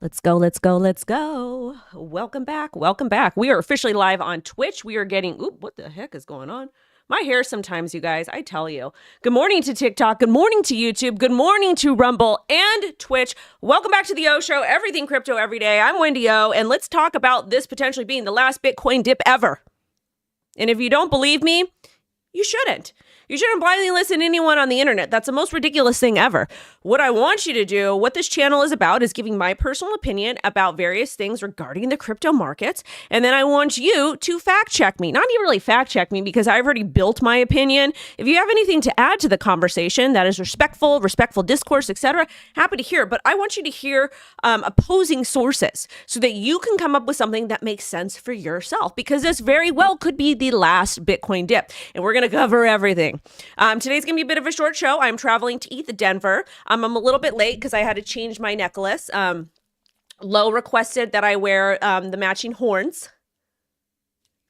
Let's go, let's go, let's go. Welcome back, welcome back. We are officially live on Twitch. We are getting, oop, what the heck is going on? My hair sometimes, you guys, I tell you. Good morning to TikTok, good morning to YouTube, good morning to Rumble and Twitch. Welcome back to the O Show, everything crypto every day. I'm Wendy O, and let's talk about this potentially being the last Bitcoin dip ever. And if you don't believe me, you shouldn't. You shouldn't blindly listen to anyone on the internet. That's the most ridiculous thing ever. What I want you to do, what this channel is about, is giving my personal opinion about various things regarding the crypto markets. And then I want you to fact check me. Not even really fact check me because I've already built my opinion. If you have anything to add to the conversation that is respectful discourse, etc., happy to hear. But I want you to hear opposing sources so that you can come up with something that makes sense for yourself, because this very well could be the last Bitcoin dip. And we're going to cover everything. Today's gonna be a bit of a short show. I'm traveling to ETH Denver. I'm a little bit late because I had to change my necklace. Lo requested that I wear the matching horns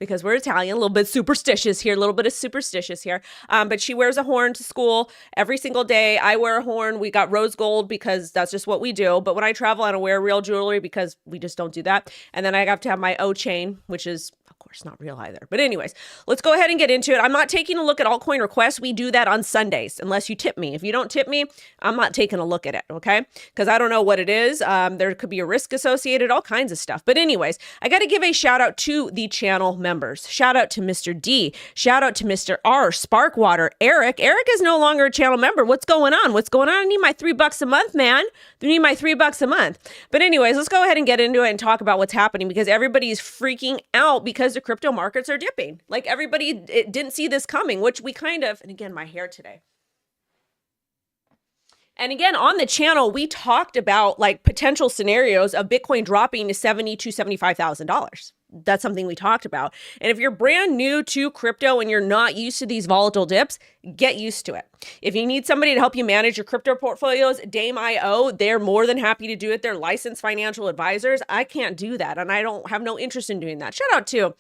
because we're Italian, a little bit superstitious here, but she wears a horn to school every single day. I wear a horn. We got rose gold because that's just what we do. But when I travel, I don't wear real jewelry because we just don't do that. And then I have to have my O chain, which is, of course, not real either. But anyways, let's go ahead and get into it. I'm not taking a look at altcoin requests. We do that on Sundays, unless you tip me. If you don't tip me, I'm not taking a look at it, okay? Because I don't know what it is. There could be a risk associated, all kinds of stuff. But anyways, I got to give a shout out to the channel members. Shout out to Mr. D. Shout out to Mr. R. Sparkwater. Eric. Eric is no longer a channel member. What's going on? What's going on? I need my $3 a month, man. I need my $3 a month. But anyways, let's go ahead and get into it and talk about what's happening, because everybody's freaking out because the crypto markets are dipping. Like everybody didn't see this coming, which we kind of, and again, my hair today. And again, on the channel, we talked about like potential scenarios of Bitcoin dropping to $70,000 to $75,000. That's something we talked about. And if you're brand new to crypto and you're not used to these volatile dips, get used to it. If you need somebody to help you manage your crypto portfolios, Dame.io, they're more than happy to do it. They're licensed financial advisors. I can't do that, and I don't have no interest in doing that. Shout out to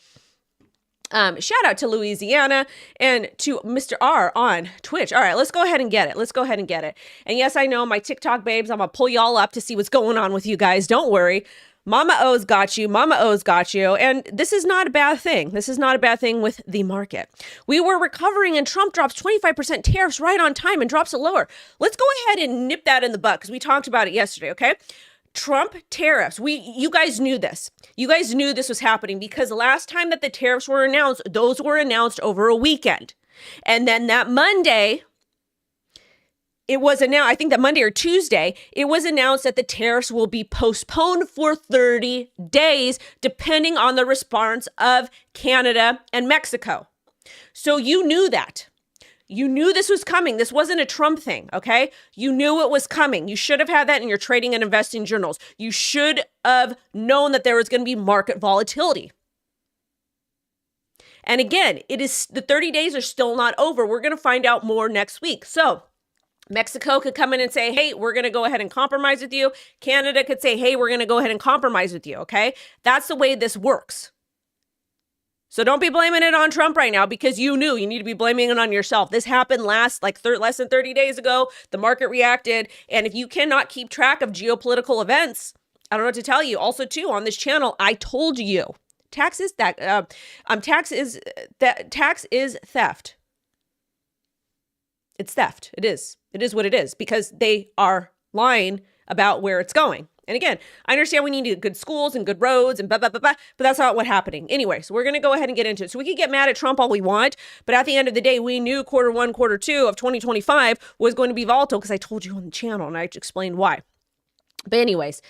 Louisiana and to Mr. R on Twitch. All right, let's go ahead and get it. And yes, I know my TikTok babes, I'm gonna pull y'all up to see what's going on with you guys. Don't worry. Mama O's got you. And this is not a bad thing. With the market. We were recovering and Trump drops 25% tariffs right on time and drops it lower. Let's go ahead and nip that in the butt because we talked about it yesterday, okay? Trump tariffs. You guys knew this. You guys knew this was happening because last time that the tariffs were announced, those were announced over a weekend. And then that Monday, it was announced, I think that Monday or Tuesday, it was announced that the tariffs will be postponed for 30 days, depending on the response of Canada and Mexico. So you knew that. You knew this was coming. This wasn't a Trump thing, okay? You knew it was coming. You should have had that in your trading and investing journals. You should have known that there was going to be market volatility. And again, the 30 days are still not over. We're going to find out more next week. So Mexico could come in and say, hey, we're going to go ahead and compromise with you. Canada could say, hey, we're going to go ahead and compromise with you, okay? That's the way this works. So don't be blaming it on Trump right now because you knew. You need to be blaming it on yourself. This happened less than 30 days ago. The market reacted. And if you cannot keep track of geopolitical events, I don't know what to tell you. Also, too, on this channel, I told you, tax is theft. It's theft. It is what it is because they are lying about where it's going. And again, I understand we need good schools and good roads and blah, blah, blah, blah, but that's not what's happening. Anyway, so we're going to go ahead and get into it. So we can get mad at Trump all we want, but at the end of the day, we knew quarter 1, quarter 2 of 2025 was going to be volatile because I told you on the channel and I explained why. But anyways,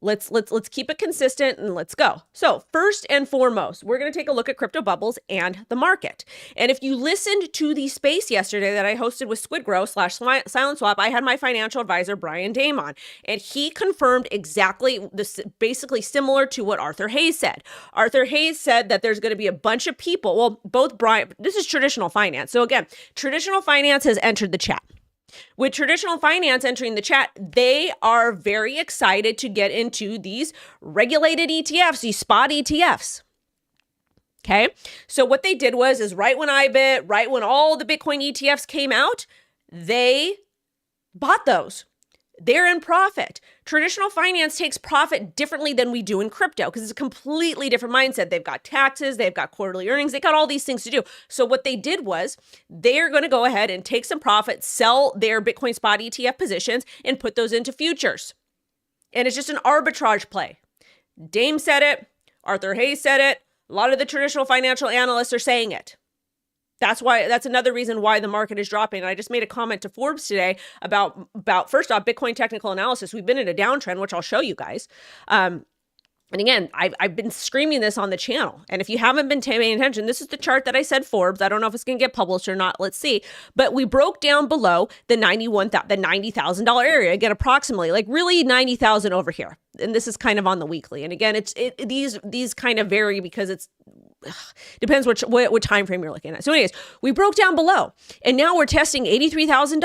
let's keep it consistent and let's go. So first and foremost, we're going to take a look at crypto bubbles and the market. And if you listened to the space yesterday that I hosted with SQUIDGROW / Silent Swap, I had my financial advisor, Brian Dame, on, and he confirmed exactly this, basically similar to what Arthur Hayes said. Arthur Hayes said that there's going to be a bunch of people. Well, both Brian, this is traditional finance. So again, traditional finance has entered the chat. With traditional finance entering the chat, they are very excited to get into these regulated ETFs, these spot ETFs. Okay. So what they did was right when all the Bitcoin ETFs came out, they bought those. They're in profit. Traditional finance takes profit differently than we do in crypto because it's a completely different mindset. They've got taxes, they've got quarterly earnings, they got all these things to do. So what they did was they're going to go ahead and take some profit, sell their Bitcoin spot ETF positions and put those into futures. And it's just an arbitrage play. Dame said it. Arthur Hayes said it. A lot of the traditional financial analysts are saying it. That's another reason why the market is dropping. And I just made a comment to Forbes today about first off, Bitcoin technical analysis. We've been in a downtrend, which I'll show you guys. And again, I've been screaming this on the channel. And if you haven't been paying attention, this is the chart that I said Forbes. I don't know if it's going to get published or not. Let's see. But we broke down below the $90,000 area. Again, approximately like really 90,000 over here. And this is kind of on the weekly. And again, these kind of vary because it's depends what time frame you're looking at. So anyways, we broke down below and now we're testing $83,000,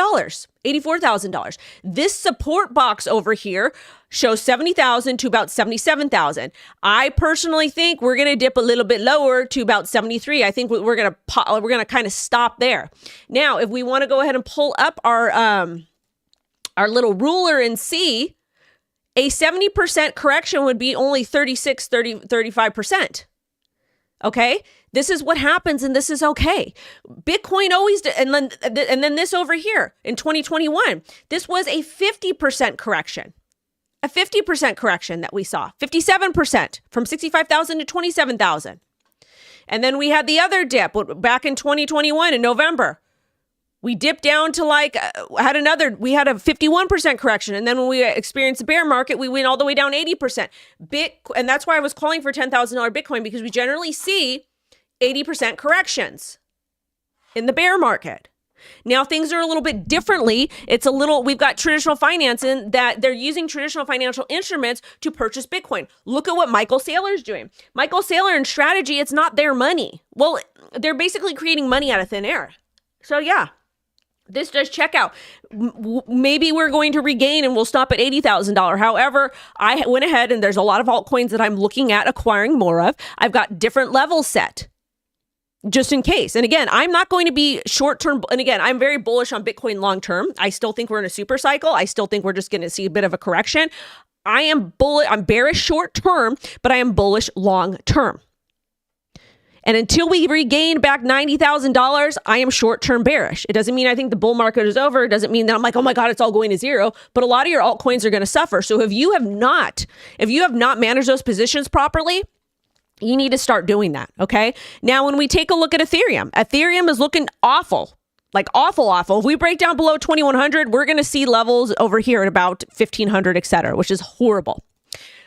$84,000. This support box over here shows 70,000 to about 77,000. I personally think we're going to dip a little bit lower to about 73. I think we're going to kind of stop there. Now, if we want to go ahead and pull up our little ruler and see, a 70% correction would be only 35%. Okay, this is what happens, and this is okay. Bitcoin always, and then this over here in 2021, this was a 50% correction, a 50% correction that we saw, 57% from 65,000 to 27,000, and then we had the other dip back in 2021 in November. We dipped down to we had a 51% correction. And then when we experienced a bear market, we went all the way down 80%. And that's why I was calling for $10,000 Bitcoin, because we generally see 80% corrections in the bear market. Now things are a little bit differently. We've got traditional finance in that they're using traditional financial instruments to purchase Bitcoin. Look at what Michael Saylor's doing. Michael Saylor and Strategy, it's not their money. Well, they're basically creating money out of thin air. So yeah. This does check out. Maybe we're going to regain and we'll stop at $80,000. However, I went ahead and there's a lot of altcoins that I'm looking at acquiring more of. I've got different levels set just in case. And again, I'm not going to be short term. And again, I'm very bullish on Bitcoin long term. I still think we're in a super cycle. I still think we're just going to see a bit of a correction. I'm bearish short term, but I am bullish long term. And until we regain back $90,000, I am short-term bearish. It doesn't mean I think the bull market is over. It doesn't mean that I'm like, oh my God, it's all going to zero. But a lot of your altcoins are going to suffer. So if you have not managed those positions properly, you need to start doing that. Okay. Now, when we take a look at Ethereum is looking awful, like awful. If we break down below 2,100, we're going to see levels over here at about 1,500, et cetera, which is horrible.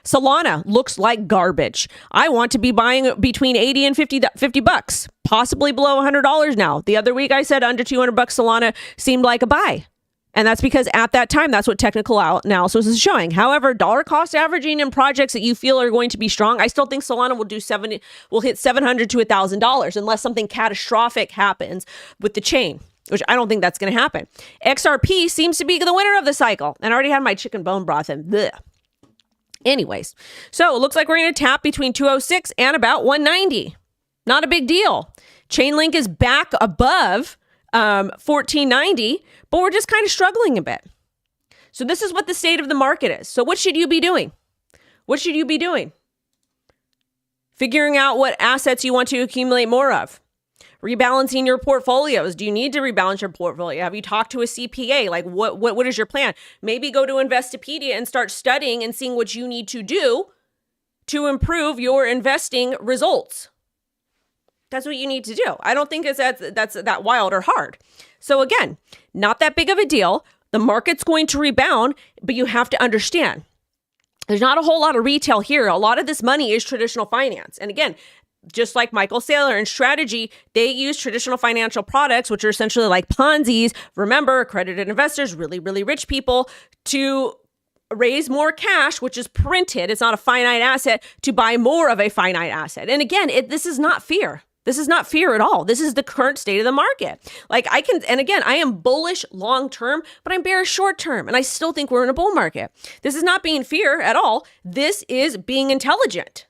Solana looks like garbage. I want to be buying between 80 and 50 bucks, possibly below $100 now. The other week I said under 200 bucks Solana seemed like a buy. And that's because at that time, that's what technical analysis is showing. However, dollar cost averaging in projects that you feel are going to be strong, I still think Solana will hit $700 to $1,000 unless something catastrophic happens with the chain, which I don't think that's going to happen. XRP seems to be the winner of the cycle. And I already had my chicken bone broth and bleh. Anyways, so it looks like we're going to tap between 206 and about 190. Not a big deal. Chainlink is back above 1490, but we're just kind of struggling a bit. So this is what the state of the market is. So what should you be doing? Figuring out what assets you want to accumulate more of. Rebalancing your portfolios. Do you need to rebalance your portfolio? Have you talked to a CPA? Like what is your plan? Maybe go to Investopedia and start studying and seeing what you need to do to improve your investing results. That's what you need to do. I don't think that's that wild or hard. So again, not that big of a deal. The market's going to rebound, but you have to understand there's not a whole lot of retail here. A lot of this money is traditional finance. And again, just like Michael Saylor and Strategy, they use traditional financial products, which are essentially like Ponzi's. Remember, accredited investors, really, really rich people, to raise more cash, which is printed. It's not a finite asset, to buy more of a finite asset. And again, this is not fear. This is not fear at all. This is the current state of the market. And again, I am bullish long term, but I'm bearish short term. And I still think we're in a bull market. This is not being fear at all. This is being intelligent.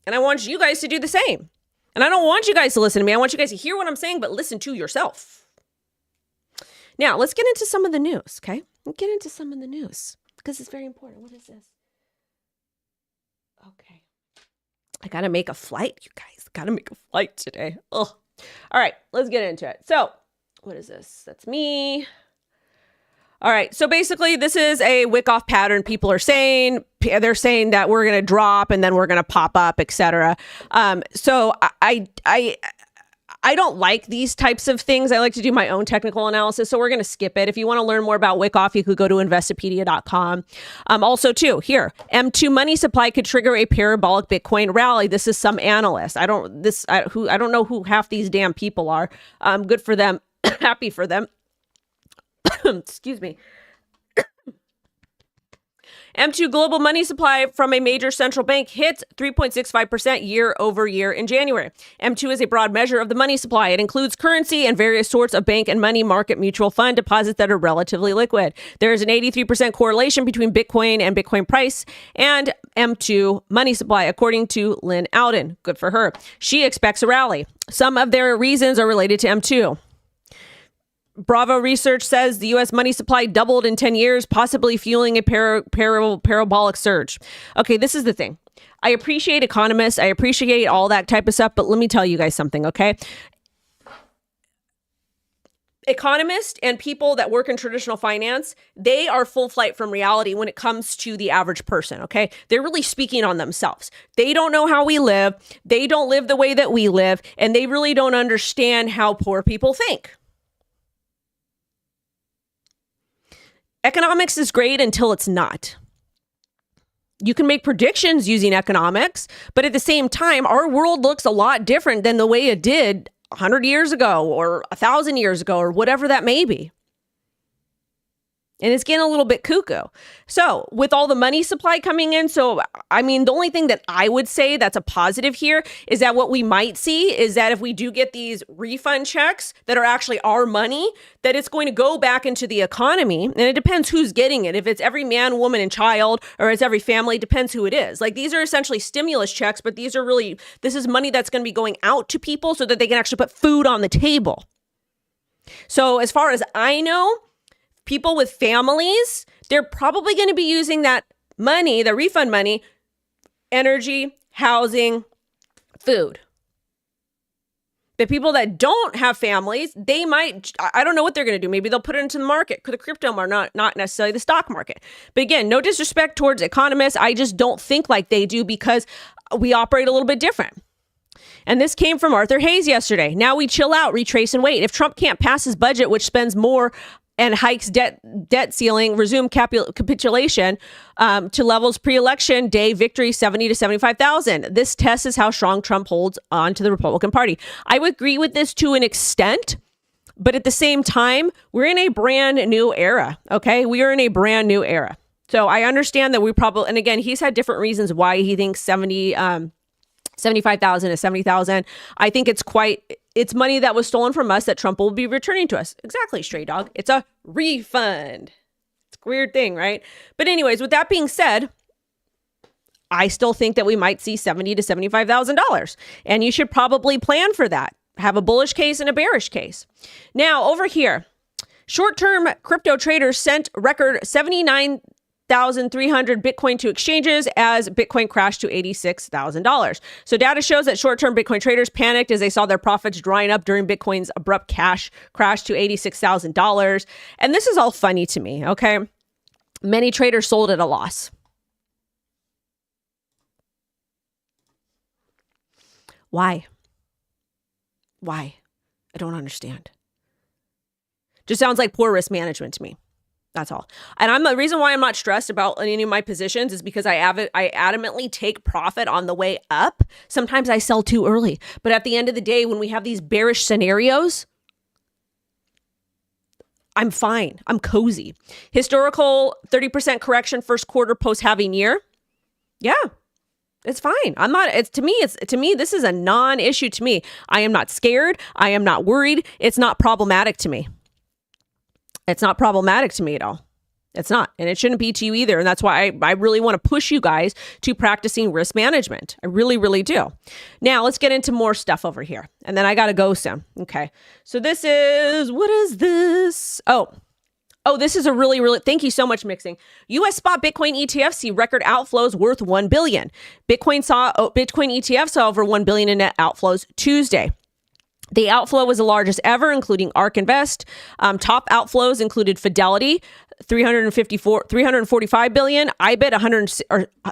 And I want you guys to do the same. And I don't want you guys to listen to me. I want you guys to hear what I'm saying, but listen to yourself. Now, let's get into some of the news, okay? Let's get into some of the news because it's very important. What is this? Okay. I got to make a flight, you guys. Got to make a flight today. Ugh. All right, let's get into it. So, what is this? That's me. All right, so basically this is a wick-off pattern. People are saying, they're saying that we're going to drop and then we're going to pop up, etc. So I don't like these types of things. I like to do my own technical analysis, so we're going to skip it. If you want to learn more about wick-off, you could go to investopedia.com. Also, too, here, M2 money supply could trigger a parabolic Bitcoin rally. This is some analyst. I don't know who half these damn people are. Good for them. Happy for them. Excuse me. M2 global money supply from a major central bank hits 3.65% year over year in January. M2 is a broad measure of the money supply. It includes currency and various sorts of bank and money market mutual fund deposits that are relatively liquid. There is an 83% correlation between Bitcoin and Bitcoin price and M2 money supply, according to Lynn Alden. Good for her. She expects a rally. Some of their reasons are related to M2. Bravo Research says the U.S. money supply doubled in 10 years, possibly fueling a parabolic surge. Okay, this is the thing. I appreciate economists. I appreciate all that type of stuff. But let me tell you guys something, okay? Economists and people that work in traditional finance, they are full flight from reality when it comes to the average person, okay? They're really speaking on themselves. They don't know how we live. They don't live the way that we live. And they really don't understand how poor people think. Economics is great until it's not. You can make predictions using economics, but at the same time, our world looks a lot different than the way it did 100 years ago or 1,000 years ago or whatever that may be. And it's getting a little bit cuckoo. So with all the money supply coming in, so I mean, the only thing that I would say that's a positive here is that what we might see is that if we do get these refund checks that are actually our money, that it's going to go back into the economy. And it depends who's getting it. If it's every man, woman, and child, or it's every family, depends who it is. Like these are essentially stimulus checks, but this is money that's going to be going out to people so that they can actually put food on the table. So as far as I know, people with families, they're probably going to be using that money, the refund money, energy, housing, food. The people that don't have families, they might, I don't know what they're going to do. Maybe they'll put it into the market, the crypto market, not necessarily the stock market. But again, no disrespect towards economists. I just don't think like they do because we operate a little bit different. And this came from Arthur Hayes yesterday. Now we chill out, retrace, and wait. If Trump can't pass his budget, which spends more and hikes debt ceiling, resume capitulation to levels pre-election day victory 70 to 75,000. This test is how strong Trump holds on to the Republican Party. I would agree with this to an extent, but at the same time, we're in a brand new era, okay? We are in a brand new era. So I understand that we probably, and again, he's had different reasons why he thinks 75,000 to 70,000. I think it's money that was stolen from us that Trump will be returning to us. Exactly, Stray Dog. It's a refund. It's a weird thing, right? But anyways, with that being said, I still think that we might see $70,000 to $75,000. And you should probably plan for that. Have a bullish case and a bearish case. Now, over here, short-term crypto traders sent record 79,300 Bitcoin to exchanges as Bitcoin crashed to $86,000. So data shows that short-term Bitcoin traders panicked as they saw their profits drying up during Bitcoin's abrupt crash to $86,000. And this is all funny to me, okay? Many traders sold at a loss. Why? I don't understand. Just sounds like poor risk management to me. That's all. And the reason why I'm not stressed about any of my positions is because I adamantly take profit on the way up. Sometimes I sell too early. But at the end of the day, when we have these bearish scenarios, I'm fine. I'm cozy. Historical 30% correction first quarter post-halving year. Yeah, it's fine. To me, this is a non-issue to me. I am not scared. I am not worried. It's not problematic to me. It's not problematic to me at all. It's not, and it shouldn't be to you either. And that's why I really want to push you guys to practicing risk management. I really, really do. Now let's get into more stuff over here. And then I got to go soon. Okay. So this is, what is this? Oh, this is a really, thank you so much, Mixing. US spot Bitcoin ETFs see record outflows worth $1 billion. Bitcoin ETF saw over $1 billion in net outflows Tuesday. The outflow was the largest ever, including ARK Invest. Top outflows included Fidelity, 345 billion, IBIT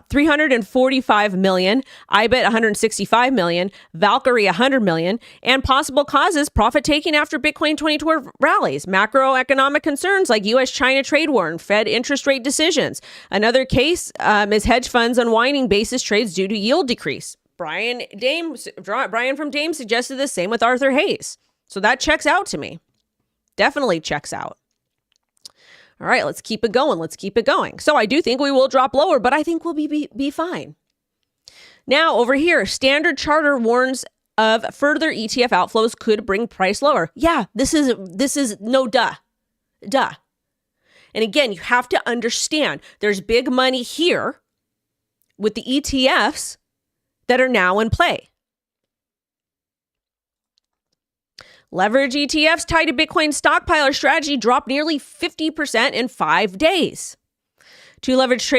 345 million, IBIT 165 million, Valkyrie 100 million, and possible causes profit taking after Bitcoin 2012 rallies, macroeconomic concerns like US-China trade war and Fed interest rate decisions. Another case is hedge funds unwinding basis trades due to yield decrease. Brian from Dame suggested the same with Arthur Hayes. So that checks out to me. Definitely checks out. All right, let's keep it going. Let's keep it going. So I do think we will drop lower, but I think we'll be fine. Now over here, Standard Chartered warns of further ETF outflows could bring price lower. Yeah, this is no duh. Duh. And again, you have to understand there's big money here with the ETFs that are now in play. Leverage ETFs tied to Bitcoin stockpiler strategy dropped nearly 50% in 5 days. Two leverage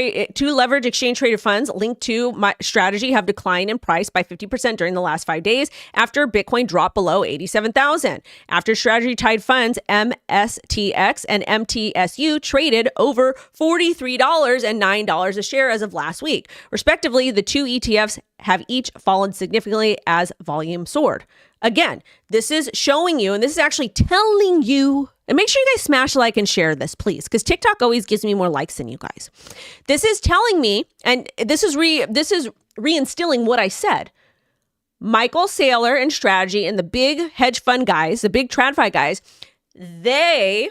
exchange traded funds linked to MicroStrategy have declined in price by 50% during the last 5 days after Bitcoin dropped below 87,000. After strategy tied funds MSTX and MTSU traded over $43 and $9 a share as of last week. Respectively, the two ETFs have each fallen significantly as volume soared. Again, this is showing you, and this is actually telling you, and make sure you guys smash like and share this, please, because TikTok always gives me more likes than you guys. This is telling me, and this is reinstilling what I said. Michael Saylor and Strategy and the big hedge fund guys, the big TradFi guys, they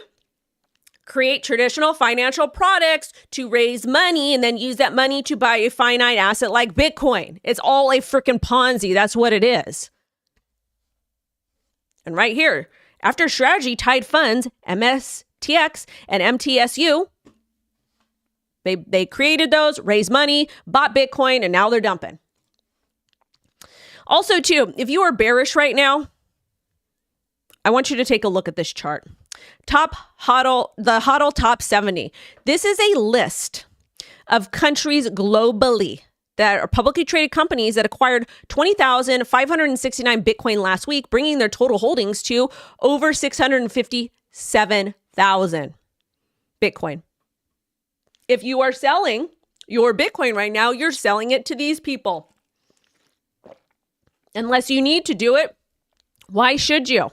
create traditional financial products to raise money and then use that money to buy a finite asset like Bitcoin. It's all a freaking Ponzi. That's what it is. And right here, after strategy tied funds, MSTX and MTSU, they created those, raised money, bought Bitcoin, and now they're dumping. Also, too, if you are bearish right now, I want you to take a look at this chart. The HODL Top 70. This is a list of countries globally that are publicly traded companies that acquired 20,569 Bitcoin last week, bringing their total holdings to over 657,000 Bitcoin. If you are selling your Bitcoin right now, you're selling it to these people. Unless you need to do it, why should you?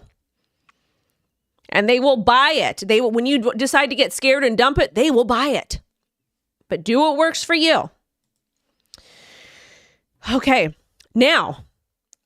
And they will buy it. When you decide to get scared and dump it, they will buy it. But do what works for you. Okay, now,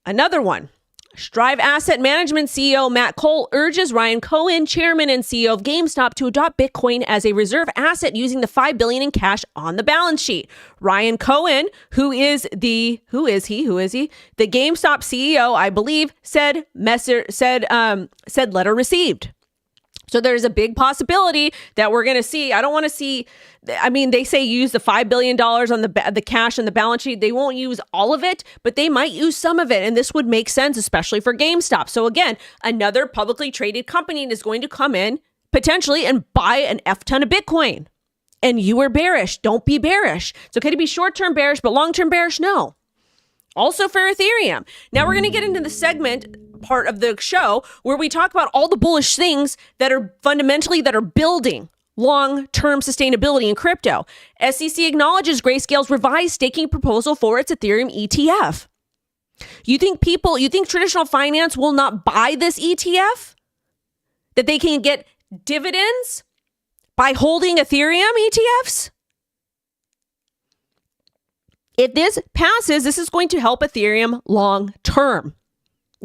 another one. Strive Asset Management CEO Matt Cole urges Ryan Cohen, chairman and CEO of GameStop, to adopt Bitcoin as a reserve asset using the $5 billion in cash on the balance sheet. Ryan Cohen, who is he? The GameStop CEO, I believe, said letter received. So there's a big possibility that we're going to see. I don't want to see. I mean, they say use the $5 billion on the cash on the balance sheet. They won't use all of it, but they might use some of it. And this would make sense, especially for GameStop. So again, another publicly traded company is going to come in potentially and buy an F ton of Bitcoin. And you are bearish. Don't be bearish. It's okay to be short-term bearish, but long-term bearish, no. Also for Ethereum. Now we're going to get into the segment part of the show where we talk about all the bullish things that are fundamentally that are building long-term sustainability in crypto. SEC acknowledges Grayscale's revised staking proposal for its Ethereum ETF. You think traditional finance will not buy this ETF? That they can get dividends by holding Ethereum ETFs? If this passes, this is going to help Ethereum long term.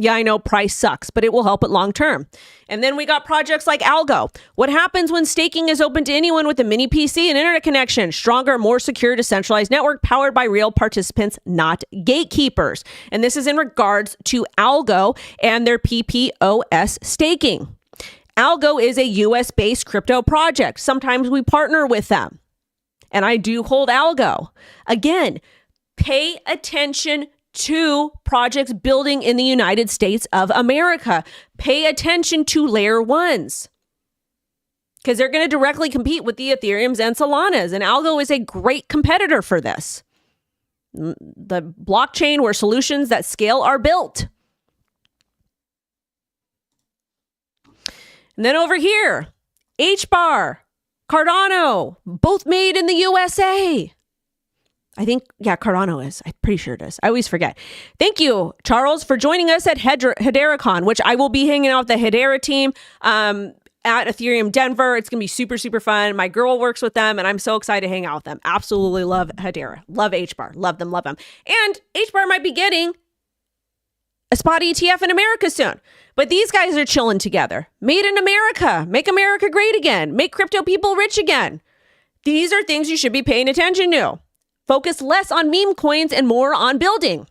Yeah, I know price sucks, but it will help it long term. And then we got projects like ALGO. What happens when staking is open to anyone with a mini PC and internet connection? Stronger, more secure, decentralized network powered by real participants, not gatekeepers. And this is in regards to ALGO and their PPOS staking. ALGO is a US-based crypto project. Sometimes we partner with them. And I do hold ALGO. Again, pay attention to projects building in the United States of America. Pay attention to layer ones, because they're going to directly compete with the Ethereums and Solanas. And ALGO is a great competitor for this. The blockchain where solutions that scale are built. And then over here, HBAR, Cardano, both made in the USA. I think, yeah, Cardano is. I'm pretty sure it is. I always forget. Thank you, Charles, for joining us at HederaCon, which I will be hanging out with the Hedera team at Ethereum Denver. It's going to be super, super fun. My girl works with them, and I'm so excited to hang out with them. Absolutely love Hedera. Love HBAR. Love them, love them. And HBAR might be getting a spot ETF in America soon. But these guys are chilling together. Made in America. Make America great again. Make crypto people rich again. These are things you should be paying attention to. Focus less on meme coins and more on building.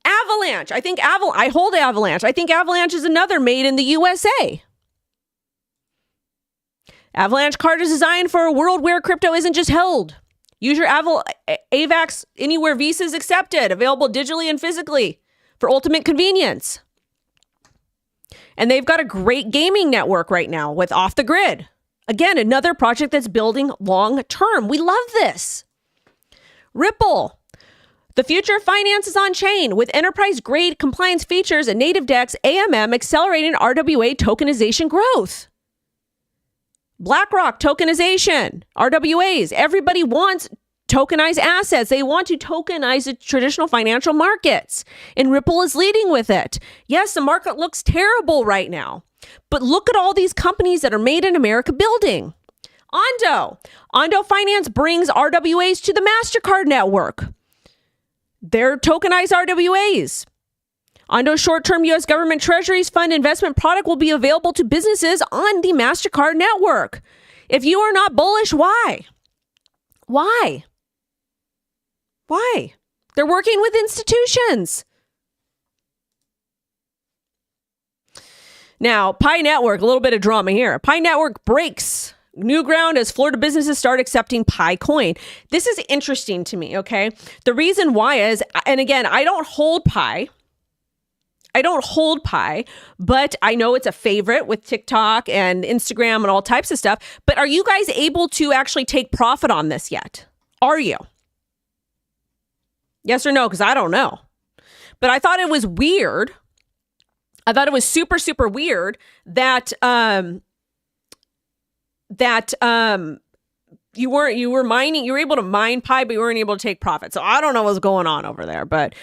Avalanche. I hold Avalanche. I think Avalanche is another made in the USA. Avalanche card is designed for a world where crypto isn't just held. Use your AVAX anywhere Visa is accepted. Available digitally and physically for ultimate convenience. And they've got a great gaming network right now with Off the Grid. Again, another project that's building long term. We love this. Ripple. The future of finance is on chain with enterprise-grade compliance features and native DEX AMM accelerating RWA tokenization growth. BlackRock tokenization, RWAs. Everybody wants tokenized assets. They want to tokenize the traditional financial markets, and Ripple is leading with it. Yes, the market looks terrible right now, but look at all these companies that are made in America building. Ondo Finance brings RWAs to the MasterCard network. They're tokenized RWAs. Ondo short-term U.S. government treasuries fund investment product will be available to businesses on the MasterCard network. If you are not bullish, why? Why? Why? They're working with institutions. Now, Pi Network, a little bit of drama here. Pi Network breaks new ground as Florida businesses start accepting Pi coin. This is interesting to me, okay? The reason why is, and again, I don't hold Pi, but I know it's a favorite with TikTok and Instagram and all types of stuff. But are you guys able to actually take profit on this yet? Are you? Yes or no? Because I don't know. But I thought it was weird. I thought it was super, super weird that you were able to mine Pi, but you weren't able to take profit. So I don't know what's going on over there, but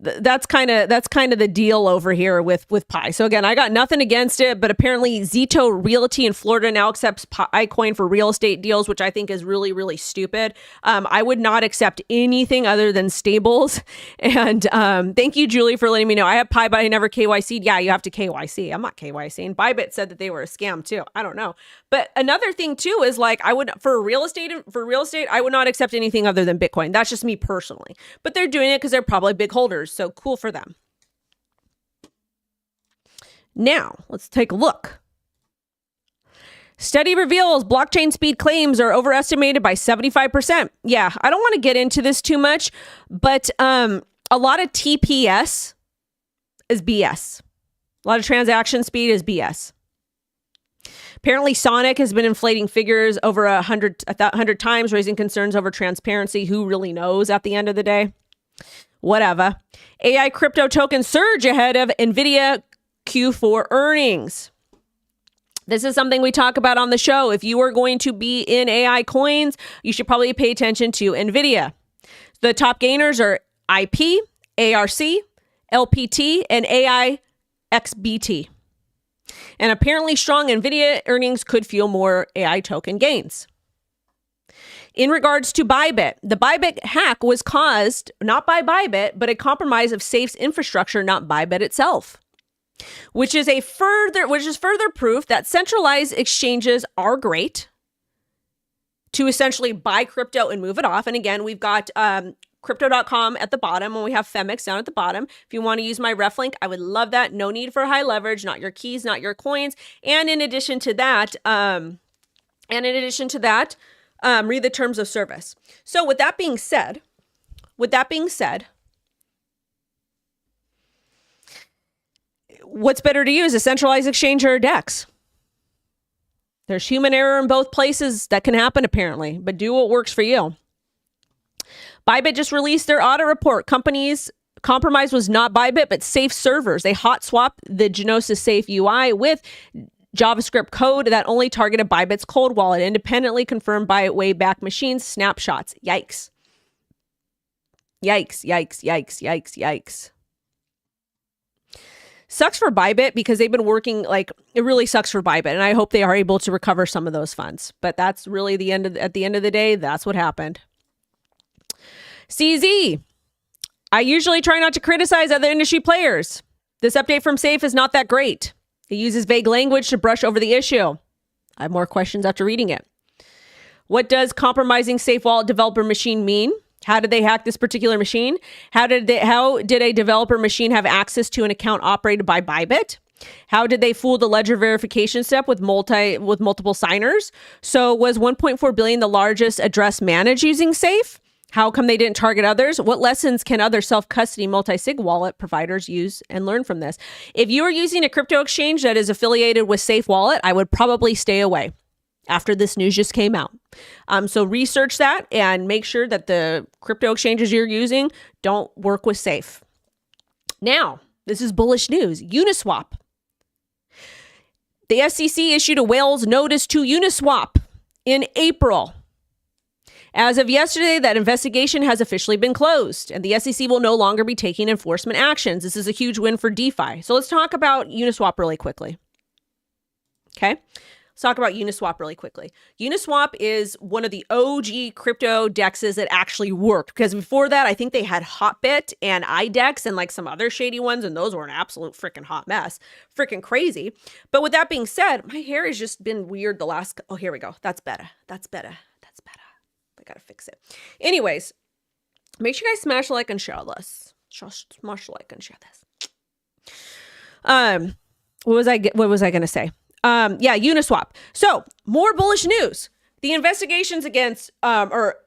that's kind of the deal over here with Pi. So again, I got nothing against it, but apparently Zito Realty in Florida now accepts Pi coin for real estate deals, which I think is really, really stupid. I would not accept anything other than stables. And thank you, Julie, for letting me know. I have Pi, but I never KYC'd. Yeah, you have to KYC. I'm not KYCing. ByBit said that they were a scam too. I don't know. But another thing too is like for real estate, I would not accept anything other than Bitcoin. That's just me personally. But they're doing it because they're probably big holders. So cool for them. Now, let's take a look. Study reveals blockchain speed claims are overestimated by 75%. Yeah, I don't want to get into this too much, but a lot of TPS is BS. A lot of transaction speed is BS. Apparently, Sonic has been inflating figures over 100 times, raising concerns over transparency. Who really knows at the end of the day? Whatever. AI crypto tokens surge ahead of NVIDIA Q4 earnings. This is something we talk about on the show. If you are going to be in AI coins, you should probably pay attention to NVIDIA. The top gainers are IP, ARC, LPT, and AIXBT. And apparently strong NVIDIA earnings could fuel more AI token gains. In regards to ByBit, the ByBit hack was caused not by ByBit, but a compromise of Safe's infrastructure, not ByBit itself, which is further proof that centralized exchanges are great to essentially buy crypto and move it off. And again, we've got crypto.com at the bottom, and we have Femix down at the bottom. If you want to use my ref link, I would love that. No need for high leverage, not your keys, not your coins. And in addition to that, read the terms of service. So with that being said, what's better to use, a centralized exchange or a DEX? There's human error in both places. That can happen apparently, but do what works for you. ByBit just released their audit report. Companies compromise was not ByBit, but safe servers. They hot swapped the Genesis Safe UI with JavaScript code that only targeted ByBit's cold wallet, independently confirmed by Wayback Machines snapshots. Yikes. Yikes, yikes, yikes, yikes, yikes. Sucks for ByBit because they've been working, like, it really sucks for ByBit, and I hope they are able to recover some of those funds. But that's really at the end of the day, that's what happened. CZ. I usually try not to criticize other industry players. This update from Safe is not that great. It uses vague language to brush over the issue. I have more questions after reading it. What does compromising Safe Wallet developer machine mean? How did they hack this particular machine? How did a developer machine have access to an account operated by ByBit? How did they fool the ledger verification step with multiple signers? So was 1.4 billion the largest address managed using Safe? How come they didn't target others? What lessons can other self-custody multi-sig wallet providers use and learn from this? If you are using a crypto exchange that is affiliated with Safe Wallet, I would probably stay away after this news just came out. So research that and make sure that the crypto exchanges you're using don't work with Safe. Now, this is bullish news. Uniswap. The SEC issued a whale's notice to Uniswap in April. As of yesterday, that investigation has officially been closed, and the SEC will no longer be taking enforcement actions. This is a huge win for DeFi. So let's talk about Uniswap really quickly. Okay? Let's talk about Uniswap really quickly. Uniswap is one of the OG crypto dexes that actually worked, because before that, I think they had Hotbit and iDex and like some other shady ones, and those were an absolute freaking hot mess. Freaking crazy. But with that being said, my hair has just been weird the last... Oh, here we go. That's better. That's better. That's better. I gotta fix it. Anyways, make sure you guys smash like and share this. Smash like and share this. What was I gonna say? Yeah, Uniswap. So more bullish news. The investigations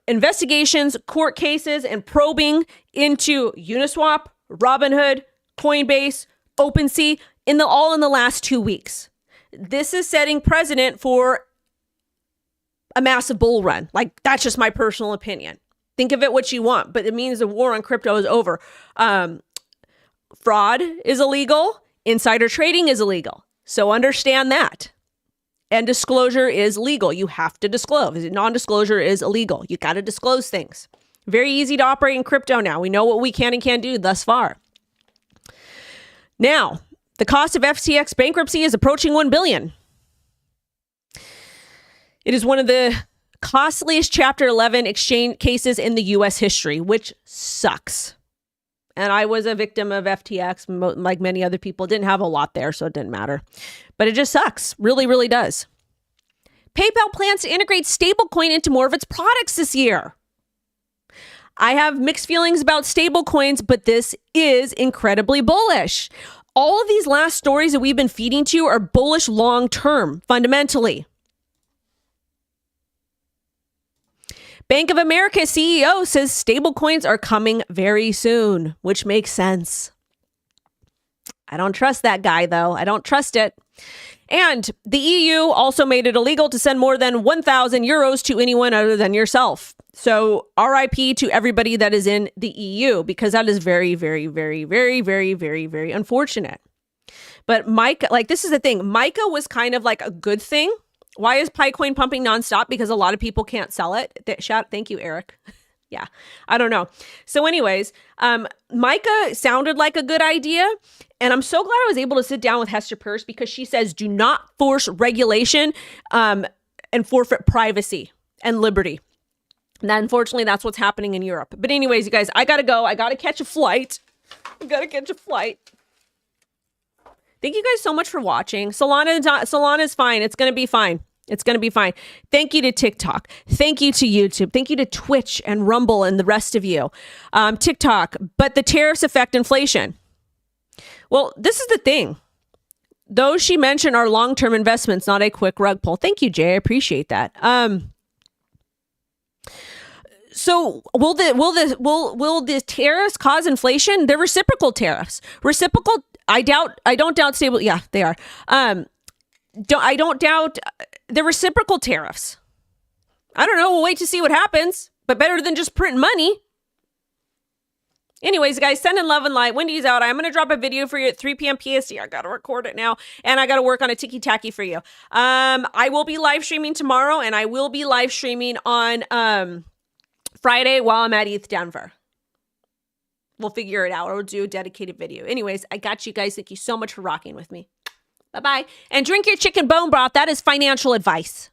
investigations, court cases, and probing into Uniswap, Robinhood, Coinbase, OpenSea, all in the last 2 weeks. This is setting precedent for a massive bull run. Like, that's just my personal opinion. Think of it what you want, but it means the war on crypto is over. Fraud is illegal. Insider trading is illegal. So understand that. And disclosure is legal. You have to disclose. Non-disclosure is illegal. You got to disclose things. Very easy to operate in crypto now. We know what we can and can't do thus far. Now, the cost of FTX bankruptcy is approaching $1 billion. It is one of the costliest Chapter 11 exchange cases in the U.S. history, which sucks. And I was a victim of FTX, like many other people. Didn't have a lot there, so it didn't matter. But it just sucks. Really, really does. PayPal plans to integrate stablecoin into more of its products this year. I have mixed feelings about stablecoins, but this is incredibly bullish. All of these last stories that we've been feeding to you are bullish long-term, fundamentally. Bank of America CEO says stablecoins are coming very soon, which makes sense. I don't trust that guy, though. I don't trust it. And the EU also made it illegal to send more than 1,000 euros to anyone other than yourself. So RIP to everybody that is in the EU, because that is very, very, very, very, very, very, very unfortunate. But Micah, like, this is the thing. Micah was kind of like a good thing. Why is Picoin pumping nonstop? Because a lot of people can't sell it. Thank you, Eric. Yeah, I don't know. So anyways, Micah sounded like a good idea. And I'm so glad I was able to sit down with Hester Peirce, because she says, do not force regulation and forfeit privacy and liberty. And unfortunately, that's what's happening in Europe. But anyways, you guys, I got to go. I got to catch a flight. Thank you guys so much for watching. Solana is fine. It's going to be fine. It's going to be fine. Thank you to TikTok. Thank you to YouTube. Thank you to Twitch and Rumble and the rest of you. TikTok, but the tariffs affect inflation. Well, this is the thing. Those she mentioned are long-term investments, not a quick rug pull. Thank you, Jay. I appreciate that. So will the tariffs cause inflation? They're reciprocal tariffs. I don't doubt stable. Yeah, they are. I don't doubt the reciprocal tariffs. I don't know. We'll wait to see what happens, but better than just print money. Anyways, guys, sending love and light. Wendy's out. I'm going to drop a video for you at 3 p.m. PST. I got to record it now, and I got to work on a ticky-tacky for you. I will be live streaming tomorrow, and I will be live streaming on Friday while I'm at ETH Denver. We'll figure it out. We'll do a dedicated video. Anyways, I got you guys. Thank you so much for rocking with me. Bye-bye. And drink your chicken bone broth. That is financial advice.